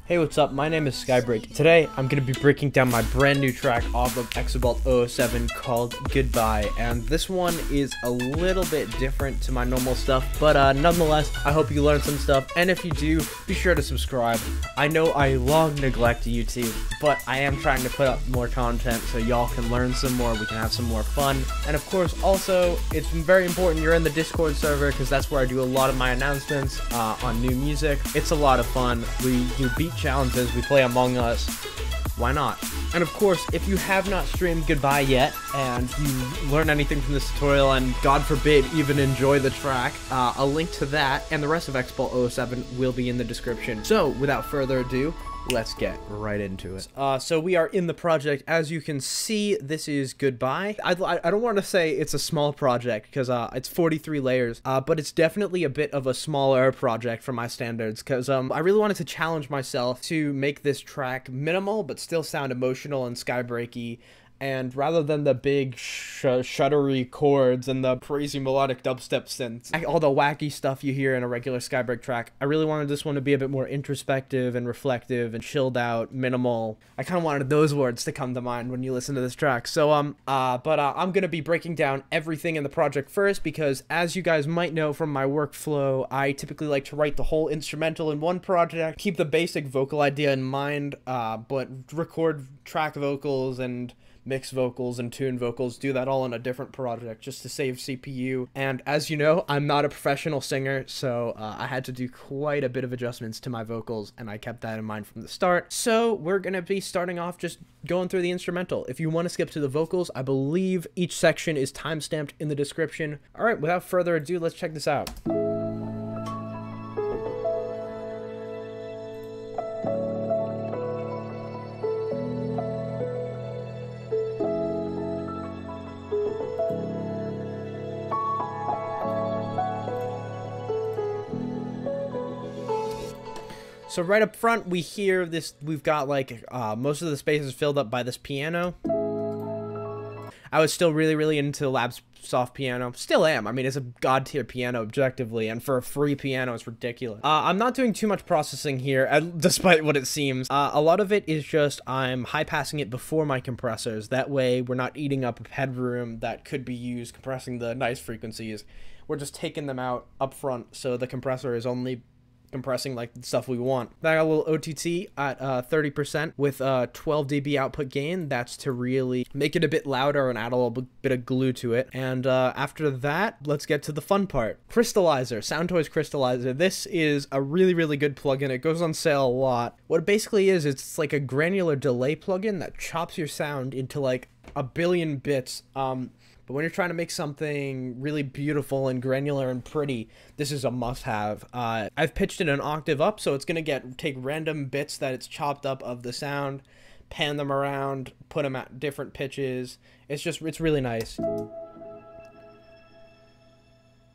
Hey, what's up? My name is Skybreak. Today, I'm going to be breaking down my brand new track off of Exabalt 007 called Goodbye, and this one is a little bit different to my normal stuff, but nonetheless, I hope you learned some stuff, and if you do, be sure to subscribe. I know I long neglect YouTube, but I am trying to put up more content so y'all can learn some more, we can have some more fun, and of course, also, it's very important you're in the Discord server, because that's where I do a lot of my announcements on new music. It's a lot of fun. We do beat challenges, we play Among Us, why not? And of course, if you have not streamed Goodbye yet, and you learn anything from this tutorial, and God forbid, even enjoy the track, a link to that and the rest of Exabalt 007 will be in the description. So, without further ado, let's get right into it. So we are in the project. As you can see, this is Goodbye. I don't want to say it's a small project because it's 43 layers, but it's definitely a bit of a smaller project for my standards because I really wanted to challenge myself to make this track minimal but still sound emotional and skybreaky. And rather than the big shuddery chords and the crazy melodic dubstep synths, all the wacky stuff you hear in a regular Skybreak track, I really wanted this one to be a bit more introspective and reflective and chilled out, minimal. I kind of wanted those words to come to mind when you listen to this track. So, I'm going to be breaking down everything in the project first because, as you guys might know from my workflow, I typically like to write the whole instrumental in one project, keep the basic vocal idea in mind, but record track vocals and mix vocals and tune vocals, do that all in a different project just to save CPU. And as you know, I'm not a professional singer, so I had to do quite a bit of adjustments to my vocals, and I kept that in mind from the start. So we're gonna be starting off just going through the instrumental. If you want to skip to the vocals, I believe each section is timestamped in the description. All right, without further ado, let's check this out. So right up front, we hear this, we've got like, most of the space is filled up by this piano. I was still really into Lab's soft piano. Still am. I mean, it's a god tier piano objectively, and for a free piano, it's ridiculous. I'm not doing too much processing here, despite what it seems. A lot of it is just I'm high passing it before my compressors. That way, we're not eating up headroom that could be used compressing the nice frequencies. We're just taking them out up front, so the compressor is only compressing like the stuff we want. I got a little OTT at 30% with 12 dB output gain. That's to really make it a bit louder and add a little bit of glue to it. And after that, let's get to the fun part. Crystallizer, Soundtoys Crystallizer. This is a really good plugin. It goes on sale a lot. What it basically is, it's like a granular delay plugin that chops your sound into like a billion bits. But when you're trying to make something really beautiful and granular and pretty, this is a must-have. I've pitched it an octave up, so it's going to take random bits that it's chopped up of the sound, pan them around, put them at different pitches. It's really nice.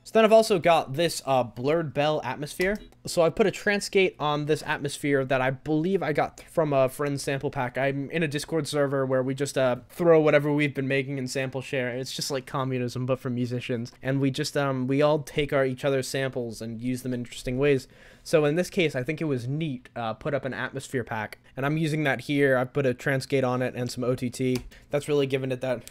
So then I've also got this blurred bell atmosphere. So I put a transgate on this atmosphere that I believe I got from a friend's sample pack. I'm in a Discord server where we just throw whatever we've been making in sample share. It's just like communism, but for musicians. And we just, we all take each other's samples and use them in interesting ways. So in this case, I think it was neat, put up an atmosphere pack. And I'm using that here. I put a transgate on it and some OTT. That's really giving it that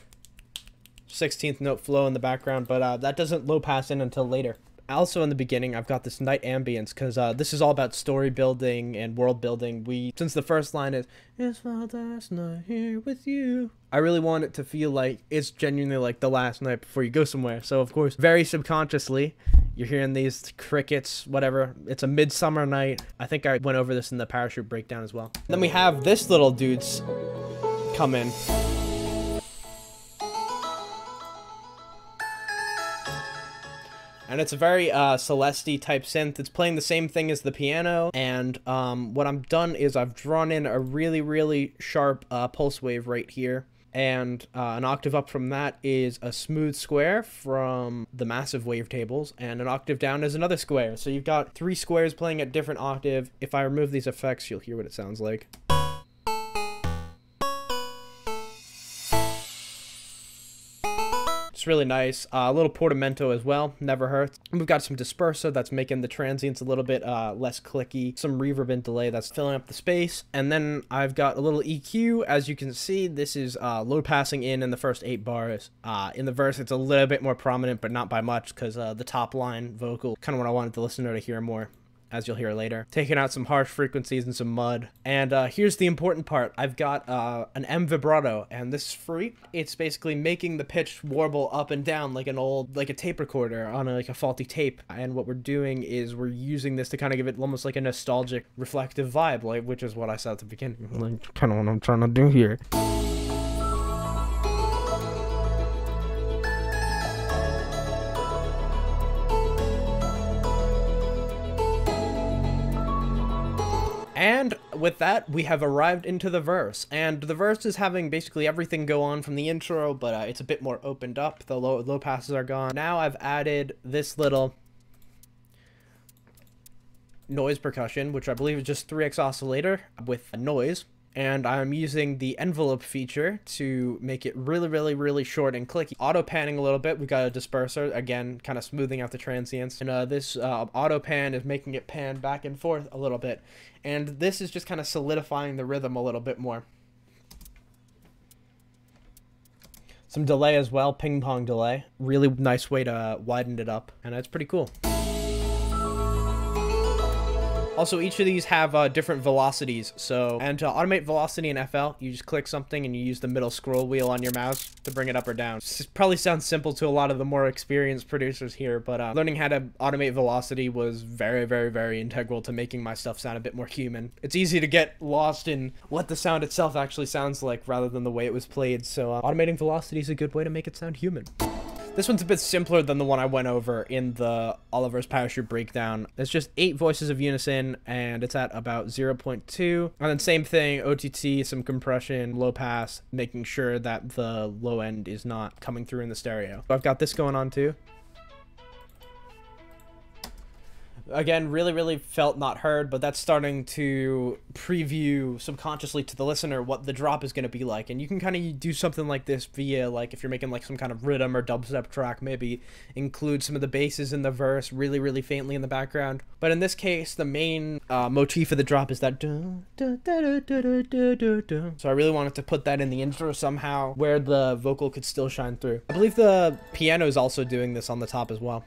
16th note flow in the background, but that doesn't low pass in until later. Also in the beginning, I've got this night ambience because this is all about story building and world building. Since the first line is, "It's my last night here with you," I really want it to feel like it's genuinely like the last night before you go somewhere. So of course, very subconsciously, you're hearing these crickets, whatever. It's a midsummer night. I think I went over this in the parachute breakdown as well. Then we have this little dude's come in. And it's a very Celeste type synth. It's playing the same thing as the piano. And what I've done is I've drawn in a really sharp pulse wave right here. And an octave up from that is a smooth square from the massive wavetables. And an octave down is another square. So you've got 3 squares playing at different octave. If I remove these effects, you'll hear what it sounds like. It's really nice. A little portamento as well, never hurts. And we've got some disperser that's making the transients a little bit less clicky. Some reverb and delay that's filling up the space. And then I've got a little EQ. As you can see, this is low passing in the first 8 bars. In the verse, it's a little bit more prominent, but not by much, because the top line vocal, kind of what I wanted the listener to hear more, as you'll hear later. Taking out some harsh frequencies and some mud. And here's the important part. I've got an M vibrato, and this is free. It's basically making the pitch warble up and down like a tape recorder on a faulty tape. And what we're doing is we're using this to kind of give it almost like a nostalgic, reflective vibe, which is what I said at the beginning. Like, kind of what I'm trying to do here. And with that, we have arrived into the verse. And the verse is having basically everything go on from the intro, but it's a bit more opened up. The low passes are gone. Now I've added this little noise percussion, which I believe is just 3x oscillator with noise. And I'm using the envelope feature to make it really short and clicky. Auto panning a little bit. We've got a disperser, again, kind of smoothing out the transients. And this auto pan is making it pan back and forth a little bit. And this is just kind of solidifying the rhythm a little bit more. Some delay as well, ping pong delay. Really nice way to widen it up. And it's pretty cool. Also, each of these have different velocities. And to automate velocity in FL, you just click something and you use the middle scroll wheel on your mouse to bring it up or down. This probably sounds simple to a lot of the more experienced producers here, but learning how to automate velocity was very integral to making my stuff sound a bit more human. It's easy to get lost in what the sound itself actually sounds like rather than the way it was played, so automating velocity is a good way to make it sound human. This one's a bit simpler than the one I went over in the Oliver's Parachute breakdown. It's just 8 voices of unison, and it's at about 0.2. And then same thing, OTT, some compression, low pass, making sure that the low end is not coming through in the stereo. So I've got this going on too. Again, really felt not heard, but that's starting to preview subconsciously to the listener what the drop is going to be like. And you can kind of do something like this via, like, if you're making like some kind of rhythm or dubstep track, maybe include some of the basses in the verse really faintly in the background. But in this case, the main motif of the drop is that so I really wanted to put that in the intro somehow where the vocal could still shine through. I believe the piano is also doing this on the top as well.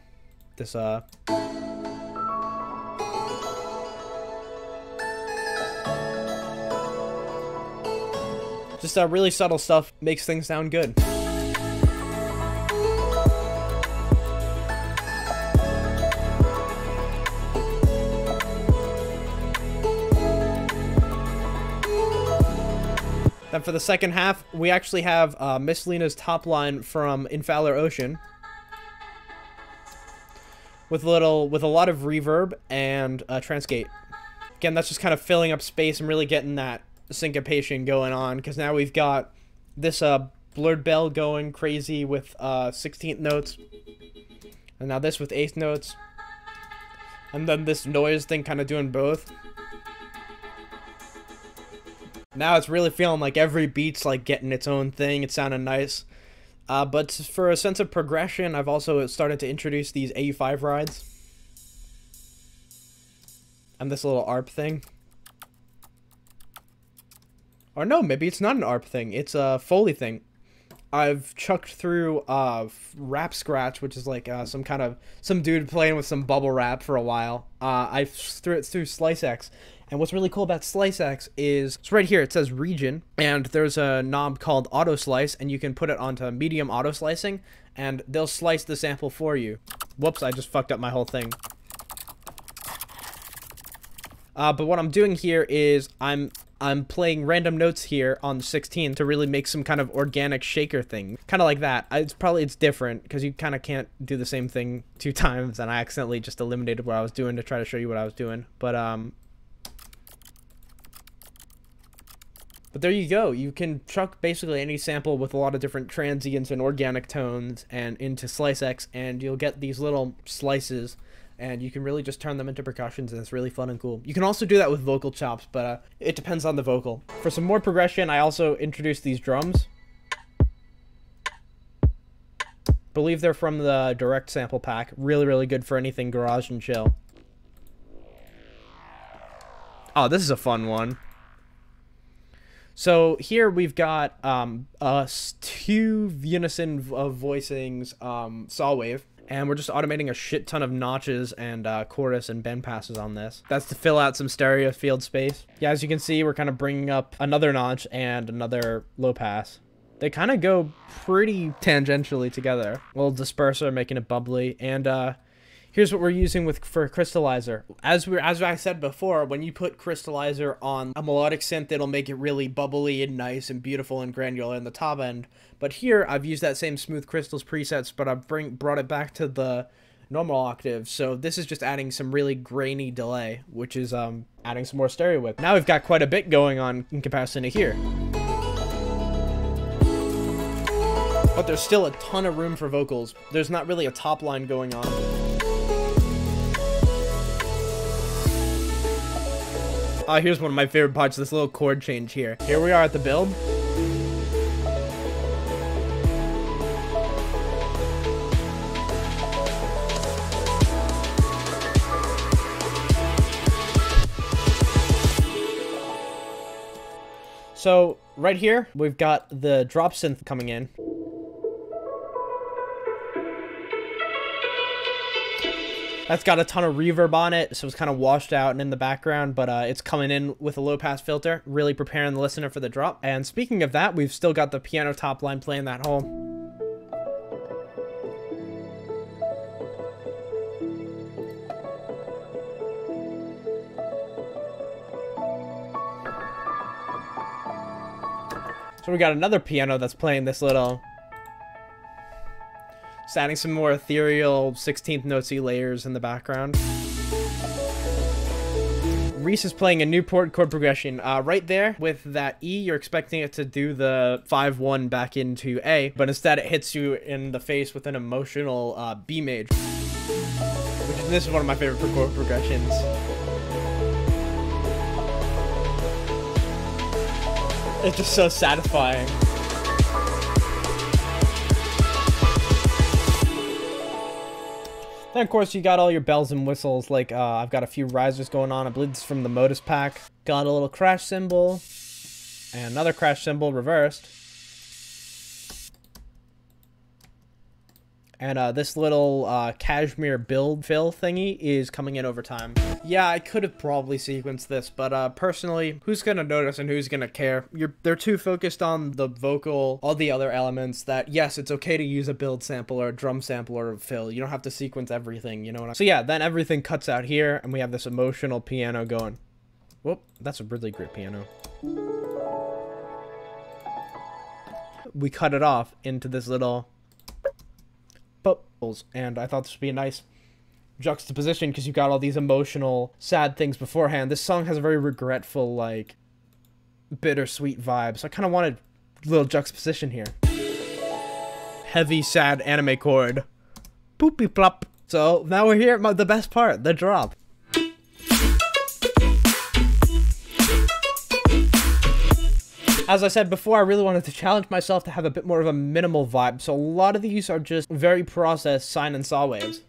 This just really subtle stuff makes things sound good. Then for the second half, we actually have Miss Lena's top line from In Fowler Ocean with a lot of reverb and transgate. Again, that's just kind of filling up space and really getting that syncopation going on, because now we've got this blurred bell going crazy with 16th notes, and now this with 8th notes, and then this noise thing kind of doing both. Now it's really feeling like every beat's like getting its own thing. It's sounding nice. But for a sense of progression, I've also started to introduce these AU5 rides and this little ARP thing. Or no, maybe it's not an ARP thing. It's a Foley thing. I've chucked through rap scratch, which is like some dude playing with some bubble wrap for a while. I threw it through SliceX. And what's really cool about SliceX is, it's right here, it says region, and there's a knob called auto slice, and you can put it onto medium auto slicing, and they'll slice the sample for you. Whoops, I just fucked up my whole thing. But what I'm doing here is I'm playing random notes here on the 16 to really make some kind of organic shaker thing. Kind of like that. It's different because you kind of can't do the same thing 2 times, and I accidentally just eliminated what I was doing to try to show you what I was doing. But there you go. You can chuck basically any sample with a lot of different transients and organic tones and into SliceX, and you'll get these little slices, and you can really just turn them into percussions, and it's really fun and cool. You can also do that with vocal chops, but it depends on the vocal. For some more progression, I also introduced these drums. Believe they're from the direct sample pack. Really, really good for anything garage and chill. Oh, this is a fun one. So here we've got two unison of voicings saw wave. And we're just automating a shit ton of notches and chorus and bend passes on this. That's to fill out some stereo field space. Yeah, as you can see, we're kind of bringing up another notch and another low pass. They kind of go pretty tangentially together. Little disperser, making it bubbly. And here's what we're using for crystallizer. As I said before, when you put crystallizer on a melodic synth, it'll make it really bubbly and nice and beautiful and granular in the top end. But here, I've used that same smooth crystals presets, but I've brought it back to the normal octave. So this is just adding some really grainy delay, which is adding some more stereo width. Now we've got quite a bit going on in comparison to here. But there's still a ton of room for vocals. There's not really a top line going on. Here's one of my favorite parts, this little chord change here. Here we are at the build. So right here, we've got the drop synth coming in. That's got a ton of reverb on it, so it's kind of washed out and in the background, but it's coming in with a low-pass filter, really preparing the listener for the drop. And speaking of that, we've still got the piano top line playing that hole. So we got another piano that's playing this little... Just adding some more ethereal 16th notesy layers in the background. Reese is playing a new chord progression. Right there with that E, you're expecting it to do the 5-1 back into A, but instead it hits you in the face with an emotional B major. This is one of my favorite chord progressions. It's just so satisfying. Then, of course, you got all your bells and whistles, like, I've got a few risers going on. I believe this is from the Modus pack. Got a little crash cymbal, and another crash cymbal reversed. And this little cashmere build fill thingy is coming in over time. Yeah, I could have probably sequenced this, but personally, who's gonna notice and who's gonna care? They're too focused on the vocal, all the other elements that, yes, it's okay to use a build sample or a drum sample or a fill. You don't have to sequence everything, you know what I'm saying? So yeah, then everything cuts out here, and we have this emotional piano going. Whoop, that's a really great piano. We cut it off into this little... and I thought this would be a nice juxtaposition because you got all these emotional, sad things beforehand. This song has a very regretful, like, bittersweet vibe, so I kind of wanted a little juxtaposition here. Heavy, sad anime chord. Poopy plop. So now we're here at the best part, the drop. As I said before, I really wanted to challenge myself to have a bit more of a minimal vibe, so a lot of these are just very processed sine and saw waves.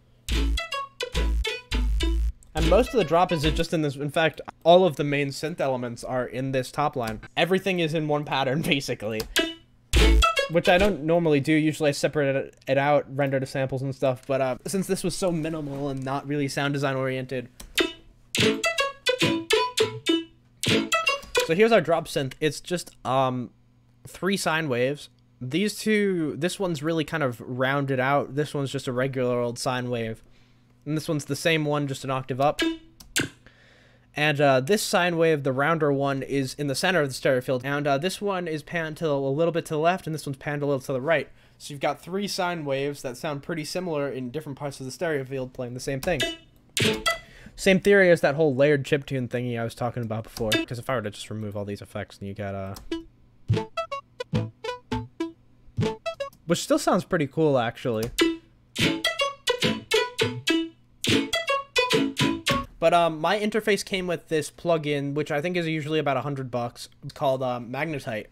And most of the drop is just in this. In fact, all of the main synth elements are in this top line. Everything is in one pattern, basically. Which I don't normally do. Usually I separate it out, render the samples and stuff, but since this was so minimal and not really sound design oriented... So here's our drop synth. It's just 3 sine waves. These two, this one's really kind of rounded out. This one's just a regular old sine wave. And this one's the same one, just an octave up. And this sine wave, the rounder one, is in the center of the stereo field. And this one is panned to a little bit to the left, and this one's panned a little to the right. So you've got 3 sine waves that sound pretty similar in different parts of the stereo field playing the same thing. Same theory as that whole layered chiptune thingy I was talking about before. Because if I were to just remove all these effects, then you got which still sounds pretty cool, actually. But my interface came with this plugin, which I think is usually about $100. It's called Magnetite.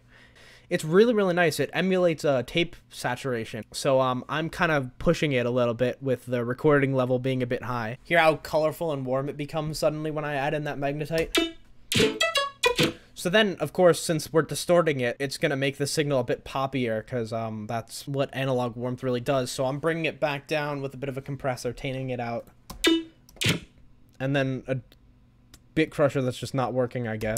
It's really, really nice. It emulates tape saturation. So I'm kind of pushing it a little bit with the recording level being a bit high. Hear how colorful and warm it becomes suddenly when I add in that magnetite? So then, of course, since we're distorting it, it's going to make the signal a bit poppier, because that's what analog warmth really does. So I'm bringing it back down with a bit of a compressor, taning it out. And then a bit crusher that's just not working, I guess.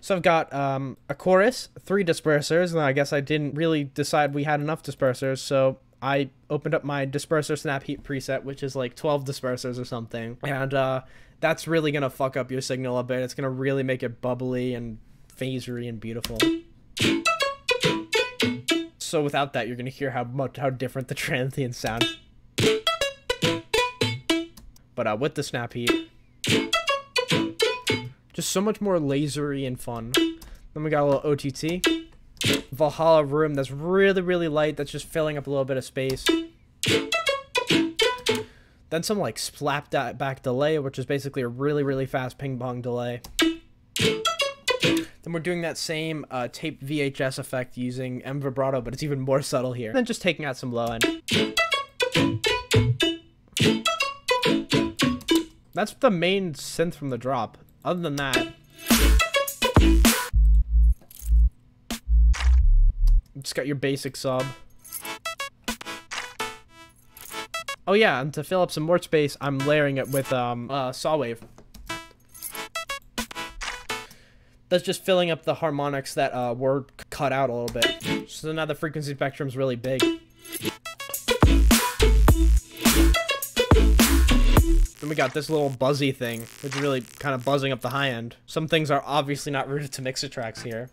So I've got a chorus, 3 dispersers, and I guess I didn't really decide we had enough dispersers, so I opened up my disperser snap heat preset, which is like 12 dispersers or something, and that's really gonna fuck up your signal a bit. It's gonna really make it bubbly and phasery and beautiful. So without that, you're gonna hear how different the transients sound. But with the snap heat, just so much more lasery and fun. Then we got a little OTT. Valhalla room that's really, really light, that's just filling up a little bit of space. Then some like slap back delay, which is basically a really, really fast ping pong delay. Then we're doing that same tape VHS effect using M vibrato, but it's even more subtle here. And then just taking out some low end. That's the main synth from the drop. Other than that, just got your basic sub. Oh yeah, and to fill up some more space, I'm layering it with saw wave. That's just filling up the harmonics that were cut out a little bit. So now the frequency spectrum's really big. Then we got this little buzzy thing, which is really kind of buzzing up the high end. Some things are obviously not rooted to mixer tracks here.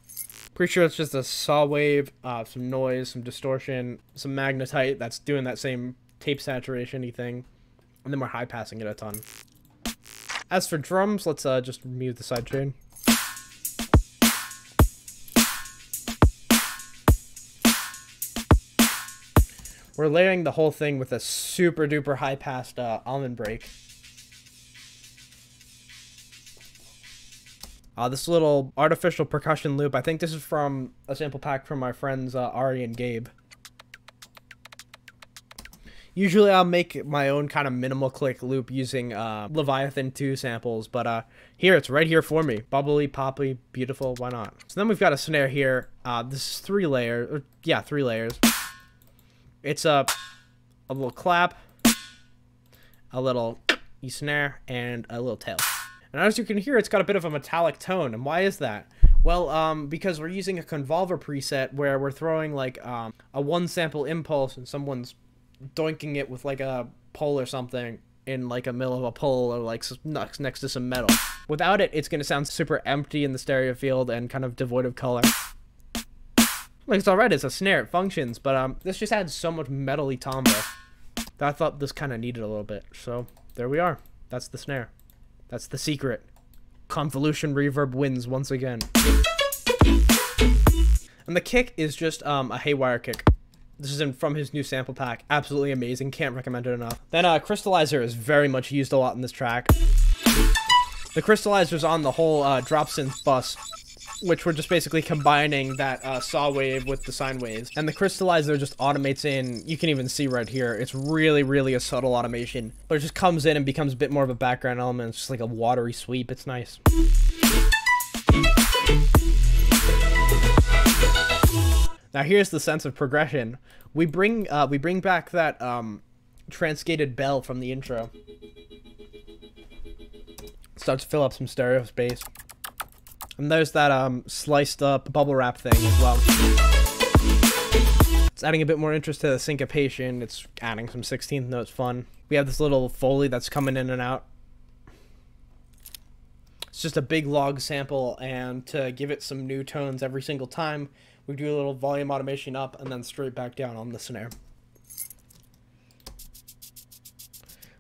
Pretty sure it's just a saw wave, some noise, some distortion, some magnetite that's doing that same tape saturation-y thing. And then we're high passing it a ton. As for drums, let's just mute the sidechain. We're layering the whole thing with a super duper high passed almond break. This little artificial percussion loop, I think this is from a sample pack from my friends Ari and Gabe. Usually I'll make my own kind of minimal click loop using Leviathan 2 samples, but here it's right here for me. Bubbly, poppy, beautiful, why not? So then we've got a snare here. This is 3 layers, yeah, 3 layers. It's a little clap, a little snare, and a little tail. And as you can hear, it's got a bit of a metallic tone. And why is that? Well, because we're using a convolver preset where we're throwing like a 1 sample impulse and someone's doinking it with like a pole or something in like a middle of a pole or like next to some metal. Without it, it's going to sound super empty in the stereo field and kind of devoid of color. Like, it's alright, it's a snare, it functions, but this just adds so much metal-y timbre that I thought this kind of needed a little bit. So, there we are. That's the snare. That's the secret. Convolution reverb wins once again. And the kick is just a haywire kick. This is from his new sample pack. Absolutely amazing. Can't recommend it enough. Then crystallizer is very much used a lot in this track. The crystallizer's on the whole drop synth bus, which we're just basically combining that saw wave with the sine waves. And the crystallizer just automates in, you can even see right here, it's really, really a subtle automation. But it just comes in and becomes a bit more of a background element. It's just like a watery sweep, it's nice. Now here's the sense of progression. We bring back that transgated bell from the intro. Start to fill up some stereo space. And there's that sliced up bubble wrap thing as well. It's adding a bit more interest to the syncopation. It's adding some 16th notes fun. We have this little Foley that's coming in and out. It's just a big log sample, and to give it some new tones every single time, we do a little volume automation up and then straight back down on the snare.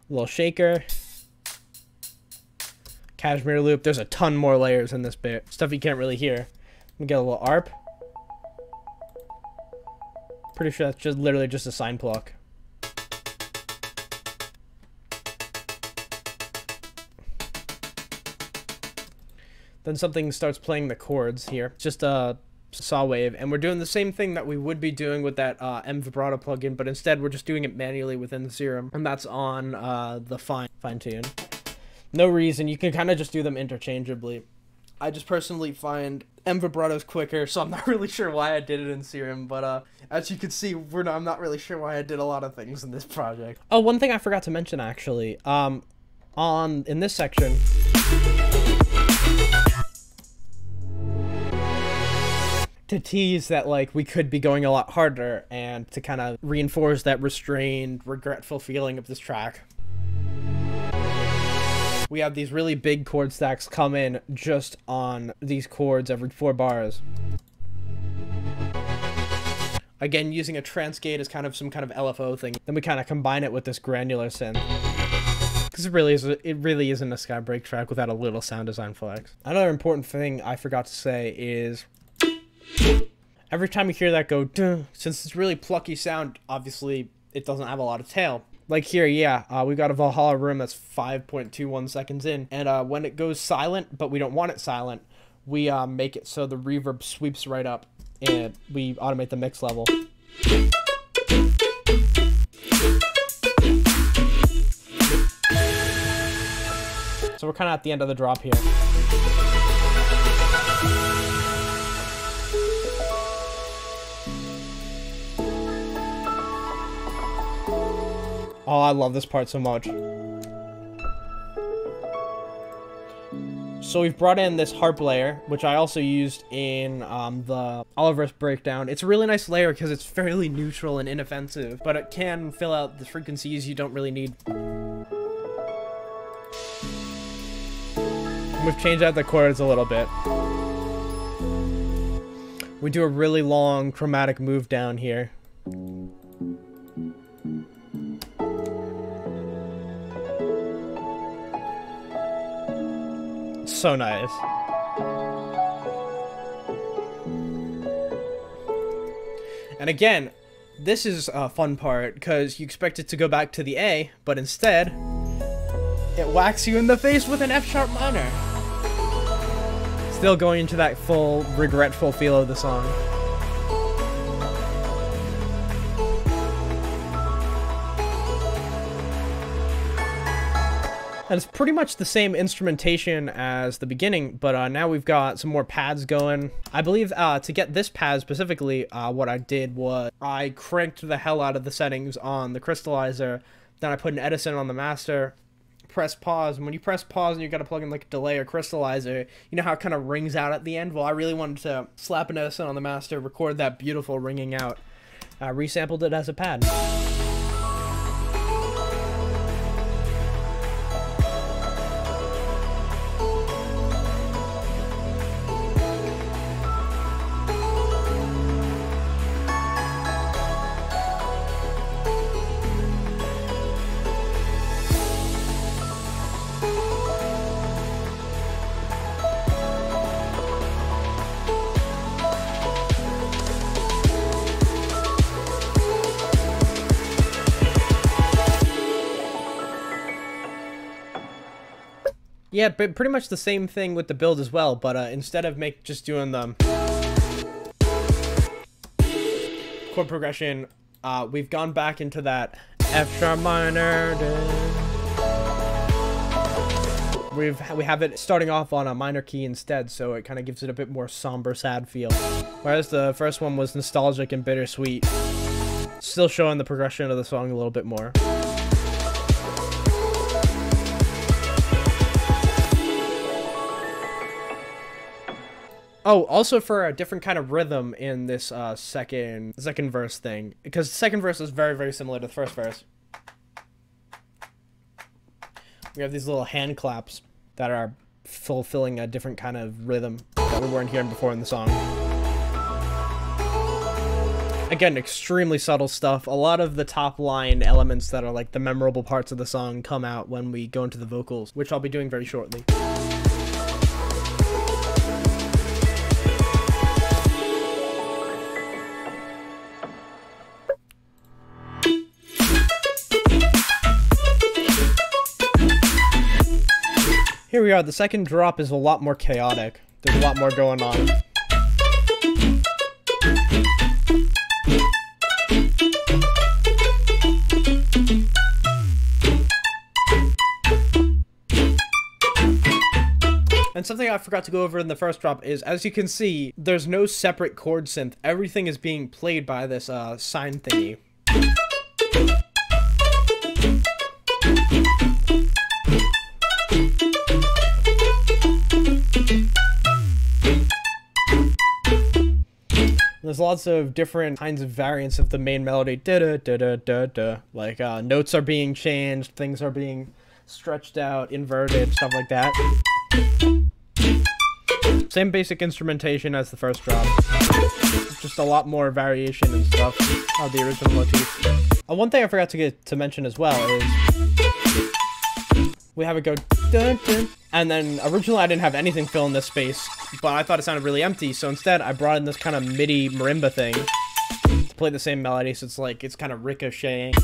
A little shaker. Cashmere loop. There's a ton more layers in this bit. Stuff you can't really hear. We get a little ARP. Pretty sure that's just literally just a sine pluck. then something starts playing the chords here. It's just a saw wave, and we're doing the same thing that we would be doing with that M vibrato plugin, but instead we're just doing it manually within the Serum, and that's on the fine tune. No reason, you can kind of just do them interchangeably. I just personally find M vibrato's quicker, so I'm not really sure why I did it in Serum, but as you can see, I'm not really sure why I did a lot of things in this project. Oh, one thing I forgot to mention actually, in this section, to tease that like we could be going a lot harder and to kind of reinforce that restrained, regretful feeling of this track, we have these really big chord stacks come in just on these chords every 4 bars. Again, using a trance gate as kind of some kind of LFO thing. Then we kind of combine it with this granular synth. Because it really isn't a Skybreak track without a little sound design flex. Another important thing I forgot to say is every time you hear that go, duh, since it's really plucky sound, obviously it doesn't have a lot of tail. Like here, yeah, we got a Valhalla room that's 5.21 seconds in, and when it goes silent, but we don't want it silent, we make it so the reverb sweeps right up, and we automate the mix level. So we're kind of at the end of the drop here. Oh, I love this part so much. So we've brought in this harp layer, which I also used in the Oliver's breakdown. It's a really nice layer because it's fairly neutral and inoffensive, but it can fill out the frequencies you don't really need. We've changed out the chords a little bit. We do a really long chromatic move down here. So nice. And again, this is a fun part because you expect it to go back to the A, but instead it whacks you in the face with an F sharp minor. Still going into that full regretful feel of the song. And it's pretty much the same instrumentation as the beginning, but now we've got some more pads going. I believe to get this pad specifically, what I did was I cranked the hell out of the settings on the crystallizer, then I put an Edison on the master, press pause, and when you press pause and you gotta plug in like a delay or crystallizer, you know how it kind of rings out at the end? Well, I really wanted to slap an Edison on the master, record that beautiful ringing out, resampled it as a pad. Yeah, but pretty much the same thing with the build as well, but instead of just doing the chord progression, we've gone back into that F sharp minor. We have it starting off on a minor key instead, so it kind of gives it a bit more somber, sad feel. Whereas the first one was nostalgic and bittersweet, still showing the progression of the song a little bit more. Oh, also for a different kind of rhythm in this second verse thing, because the second verse is very, very similar to the first verse. We have these little hand claps that are fulfilling a different kind of rhythm that we weren't hearing before in the song. Again, extremely subtle stuff. A lot of the top line elements that are like the memorable parts of the song come out when we go into the vocals, which I'll be doing very shortly. Here we are. The second drop is a lot more chaotic. There's a lot more going on. And something I forgot to go over in the first drop is, as you can see, there's no separate chord synth. Everything is being played by this sine thingy. There's lots of different kinds of variants of the main melody. Da-da-da-da-da-da. Like, notes are being changed, things are being stretched out, inverted, stuff like that. Same basic instrumentation as the first drop. Just a lot more variation and stuff of the original motif. One thing I forgot to mention as well is we have it go dun dun, and then originally I didn't have anything fill in this space, but I thought it sounded really empty, so instead I brought in this kind of MIDI marimba thing to play the same melody, so it's like, it's kind of ricocheting.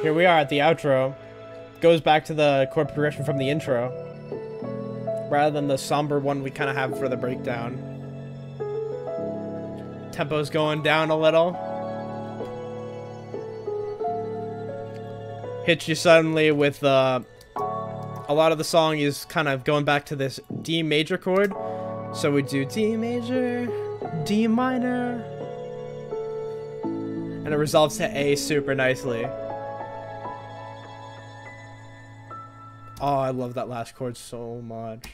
Here we are at the outro. Goes back to the chord progression from the intro, rather than the somber one we kind of have for the breakdown. Tempo's going down a little. Hits you suddenly with a lot of the song is kind of going back to this D major chord. So we do D major, D minor, and it resolves to A super nicely. Oh, I love that last chord so much.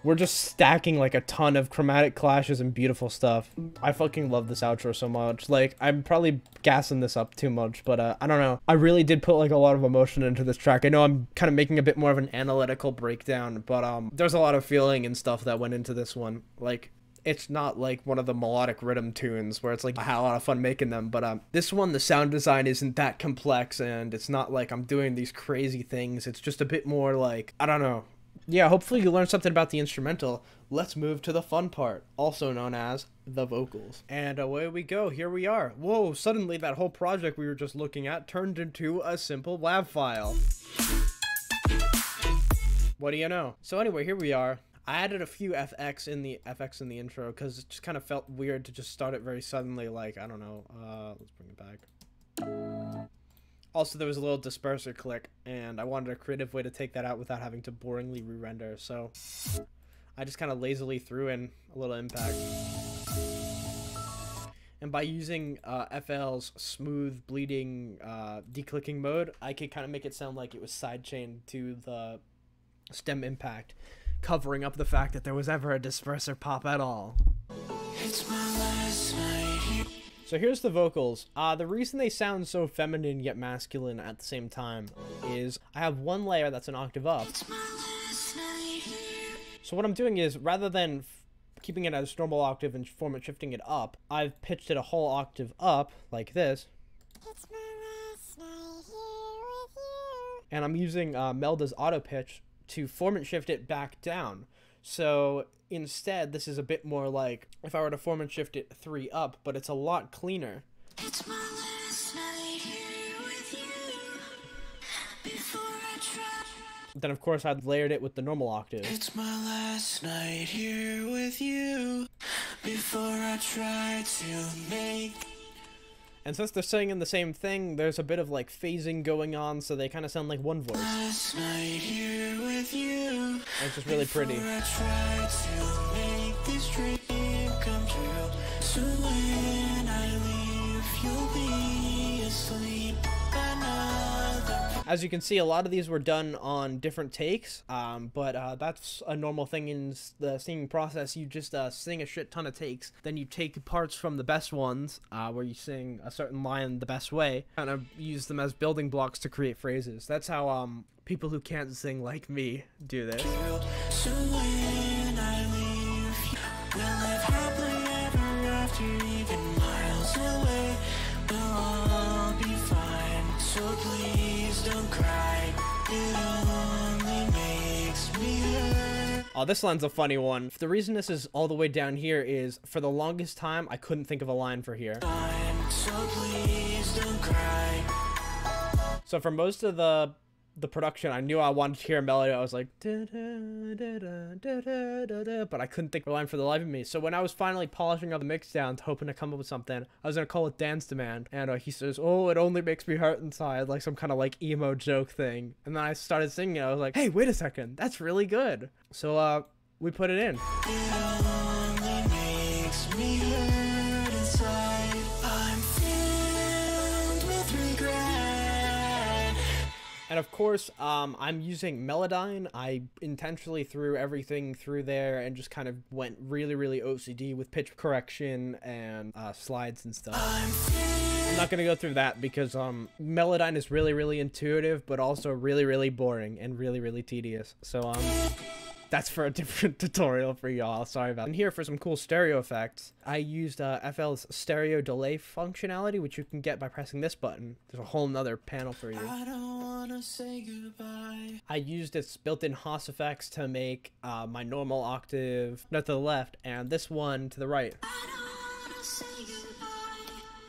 We're just stacking like a ton of chromatic clashes and beautiful stuff. I fucking love this outro so much. Like, I'm probably gassing this up too much, but I don't know. I really did put like a lot of emotion into this track. I know I'm kind of making a bit more of an analytical breakdown, but there's a lot of feeling and stuff that went into this one. Like, it's not like one of the melodic rhythm tunes where it's like I had a lot of fun making them, but this one, the sound design isn't that complex, and it's not like I'm doing these crazy things. It's just a bit more like, I don't know. Yeah, hopefully you learned something about the instrumental. Let's move to the fun part, also known as the vocals. And away we go. Here we are. Whoa, suddenly that whole project we were just looking at turned into a simple WAV file. What do you know? So anyway, here we are. I added a few FX in the intro because it just kind of felt weird to just start it very suddenly. Like, I don't know. Let's bring it back. Also, there was a little disperser click, and I wanted a creative way to take that out without having to boringly re-render. So I just kind of lazily threw in a little impact. And by using FL's smooth bleeding declicking mode, I could kind of make it sound like it was sidechained to the stem impact, covering up the fact that there was ever a disperser pop at all. It's my last night here. So here's the vocals. The reason they sound so feminine yet masculine at the same time is I have one layer that's an octave up. It's my last night here. So what I'm doing is, rather than keeping it as normal octave and format shifting it up, I've pitched it a whole octave up like this. It's my last night here with you. And I'm using Melda's auto pitch to format shift it back down. So instead, this is a bit more like if I were to format shift it 3 up, but it's a lot cleaner. It's my last night here with you before I try. Then of course I'd layered it with the normal octave. It's my last night here with you before I try to make. And since they're singing the same thing, there's a bit of like phasing going on, so they kind of sound like one voice. Last night here with you. It's just really pretty. I try to make this dream come true. So when I leave, you'll be asleep. As you can see, a lot of these were done on different takes, but that's a normal thing in the singing process. You just sing a shit ton of takes, then you take parts from the best ones, where you sing a certain line the best way, kind of use them as building blocks to create phrases. That's how people who can't sing like me do this. So when I leave, Oh, this line's a funny one. The reason this is all the way down here is, for the longest time, I couldn't think of a line for here. So please don't cry. So for most of the production, I knew I wanted to hear a melody. I was like, da, da, da, da, da, da, da, da, but I couldn't think of a line for the life of me. So when I was finally polishing all the mix down, hoping to come up with something, I was gonna call it Dance Demand, and he says, "Oh, it only makes me hurt inside," like some kind of like emo joke thing. And then I started singing it. I was like, "Hey, wait a second, that's really good." So we put it in. It only makes me hurt inside. I'm filled with regret. And of course, I'm using Melodyne. I intentionally threw everything through there and just kind of went really, really OCD with pitch correction and slides and stuff. I'm not gonna go through that because Melodyne is really, really intuitive, but also really, really boring and really, really tedious. So that's for a different tutorial for y'all. Sorry about that. And here for some cool stereo effects, I used FL's stereo delay functionality, which you can get by pressing this button. There's a whole nother panel for you. I don't wanna say goodbye. I used its built-in Haas effects to make my normal octave note to the left and this one to the right. I don't wanna say goodbye.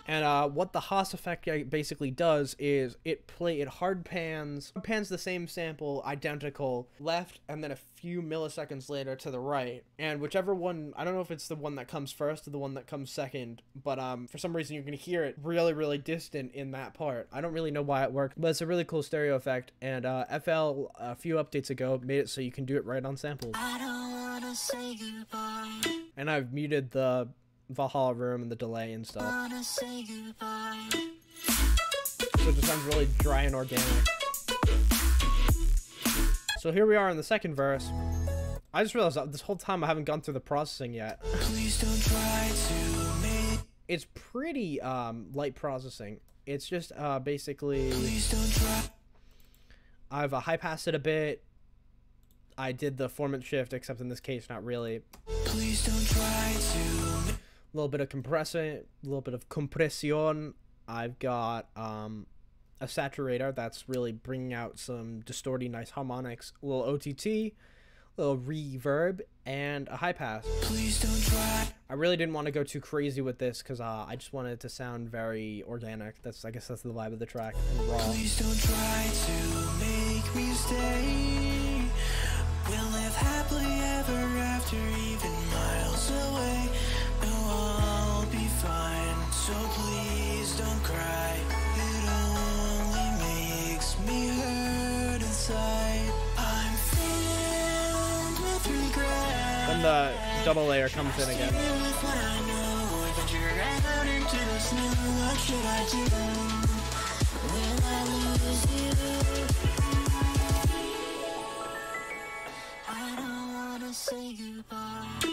And what the Haas effect basically does is it hard pans the same sample identical left and then a few milliseconds later to the right. And whichever one, I don't know if it's the one that comes first or the one that comes second, but for some reason you're gonna hear it really, really distant in that part. I don't really know why it worked, but it's a really cool stereo effect. And FL a few updates ago made it so you can do it right on samples. I don't wanna say goodbye. And I've muted the Valhalla room and the delay and stuff. Wanna say goodbye. So it just sounds really dry and organic. So here we are in the second verse. I just realized that this whole time I haven't gone through the processing yet. Please don't try to make. It's pretty light processing. It's just basically Please don't try. I've high passed it a bit. I did the formant shift, except in this case not really. Please don't try to. A little bit of compressing, a little bit of compression. I've got a saturator that's really bringing out some distorting nice harmonics, a little OTT, a little reverb, and a high pass. Please don't try. I really didn't want to go too crazy with this because I just wanted it to sound very organic. I guess that's the vibe of the track, and raw. Please don't try to make me stay. We'll live happily ever after, even miles away. No, I'll be fine, so please don't cry. It only makes me hurt inside. I'm filled with regret. Then the double layer comes in again. What I know, adventure out into the snow. What should I do? Will I lose you? I don't wanna say goodbye.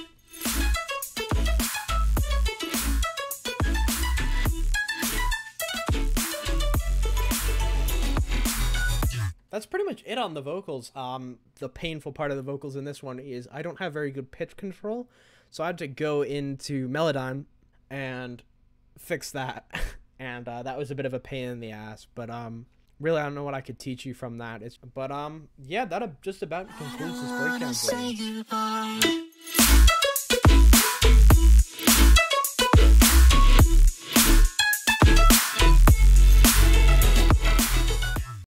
That's pretty much it on the vocals. The painful part of the vocals in this one is I don't have very good pitch control, so I had to go into Melodyne and fix that. And that was a bit of a pain in the ass, but really I don't know what I could teach you from that. Yeah, that just about concludes this breakdown. Say goodbye.